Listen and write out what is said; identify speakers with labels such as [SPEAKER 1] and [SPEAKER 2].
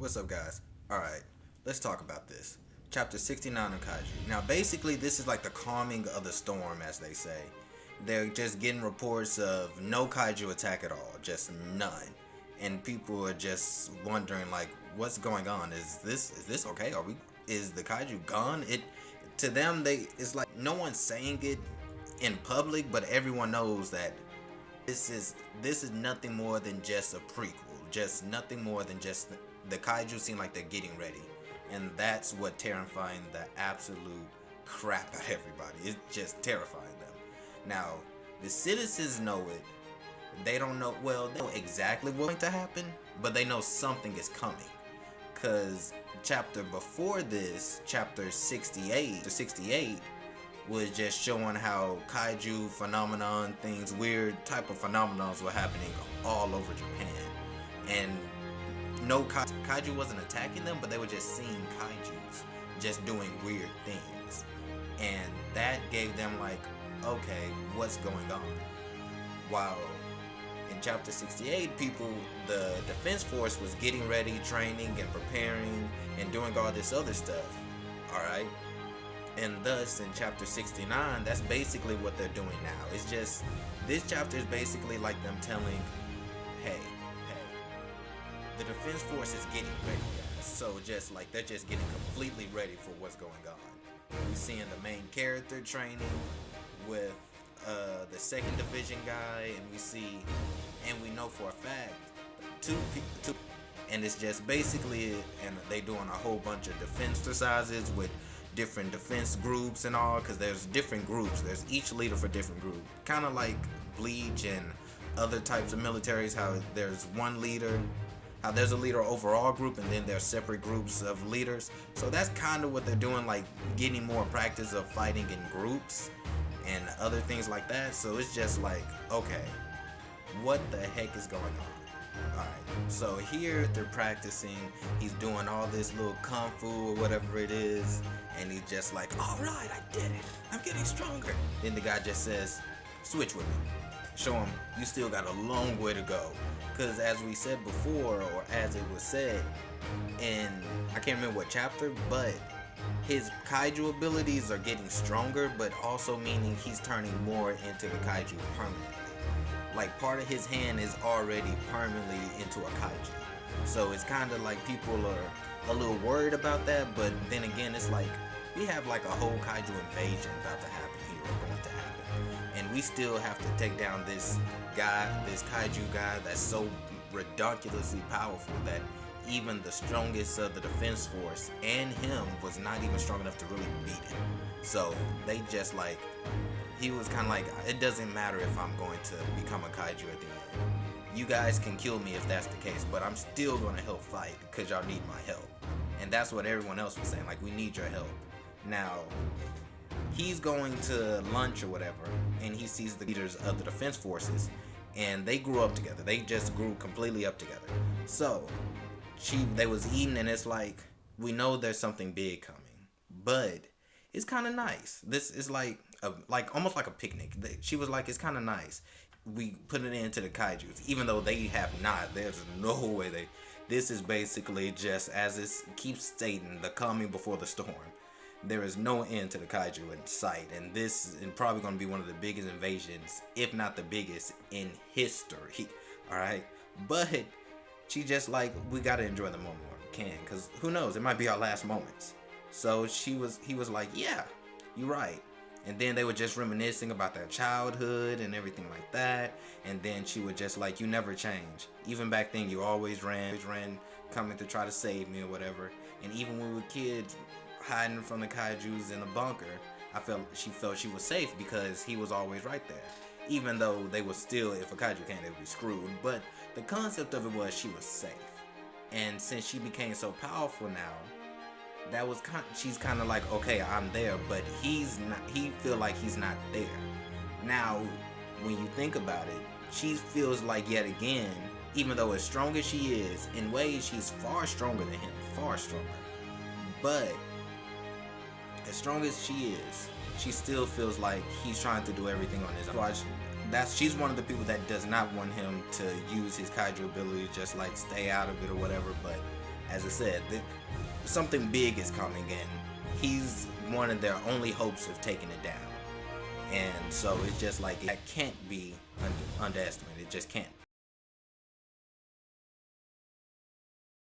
[SPEAKER 1] What's up, guys? Alright, let's talk about this. Chapter 69 of Kaiju. Now, basically, this is like the calming of the storm, as they say. They're just getting reports of no kaiju attack at all, just none. And people are just wondering, like, what's going on? Is this okay? Is the kaiju gone? To them, it's like no one's saying it in public, but everyone knows that this is nothing more than just a prequel. Just nothing more than just the kaiju seem like they're getting ready, and that's what terrifying the absolute crap out of everybody. It's just terrifying them. Now, the citizens know it. They don't know, well, they know exactly what's going to happen, but they know something is coming. Cause chapter before this, chapter 68 was just showing how kaiju phenomenon, things, weird type of phenomenons were happening all over Japan. And no kaiju wasn't attacking them, but they were just seeing kaijus just doing weird things. And that gave them like, okay, what's going on? While in chapter 68, the defense force was getting ready, training and preparing and doing all this other stuff. Alright? And thus in chapter 69, that's basically what they're doing now. It's just, this chapter is basically like them telling, hey, the defense force is getting ready, guys. So just like they're just getting completely ready for what's going on. We're seeing the main character training with the second division guy, and we know for a fact two, and it's just basically, and they doing a whole bunch of defense exercises with different defense groups and all, because there's different groups. There's each leader for different group, kind of like Bleach and other types of militaries. How there's one leader. How there's a leader overall group, and then there's separate groups of leaders. So that's kind of what they're doing, like getting more practice of fighting in groups and other things like that. So it's just like, okay, what the heck is going on? Alright, so here they're practicing. He's doing all this little kung fu or whatever it is, and he's just like, alright, I did it. I'm getting stronger. Then the guy just says, switch with me. Show him you still got a long way to go. Because as we said before, or as it was said in, I can't remember what chapter, but his kaiju abilities are getting stronger, but also meaning he's turning more into the kaiju permanently. Like part of his hand is already permanently into a kaiju. So it's kind of like people are a little worried about that, but then again, it's like we have like a whole kaiju invasion about to happen here, or going to happen. And we still have to take down this guy, this kaiju guy that's so ridiculously powerful that even the strongest of the defense force and him was not even strong enough to really beat him. So they just like, he was kind of like, it doesn't matter if I'm going to become a kaiju at the end. You guys can kill me if that's the case, but I'm still going to help fight because y'all need my help. And that's what everyone else was saying, like, we need your help. Now, he's going to lunch or whatever, and he sees the leaders of the defense forces, and they grew up together. They just grew completely up together. So they was eating, and it's like, we know there's something big coming, but it's kind of nice. This is like almost like a picnic. She was like, it's kind of nice. We put it into the kaijus, even though they have not. There's no way this is basically just, as it keeps stating, the calming before the storm. There is no end to the kaiju in sight, and this is probably going to be one of the biggest invasions, if not the biggest, in history. Alright? But she just like, we got to enjoy the moment while we can, because who knows, it might be our last moments. So he was like, yeah, you're right. And then they were just reminiscing about their childhood and everything like that. And then she would just like, you never change. Even back then, you always ran coming to try to save me or whatever. And even when we were kids, hiding from the kaijus in the bunker, she felt she was safe because he was always right there. Even though they were still, if a kaiju came, they would be screwed. But the concept of it was she was safe. And since she became so powerful now, she's kind of like, okay, I'm there, but he feel like he's not there. Now, when you think about it, she feels like yet again, even though as strong as she is, in ways she's far stronger than him, far stronger. But as strong as she is, she still feels like he's trying to do everything on his own. She's one of the people that does not want him to use his kaiju ability, just like stay out of it or whatever. But as I said, something big is coming, and he's one of their only hopes of taking it down. And so it's just like, that can't be underestimated. It just can't.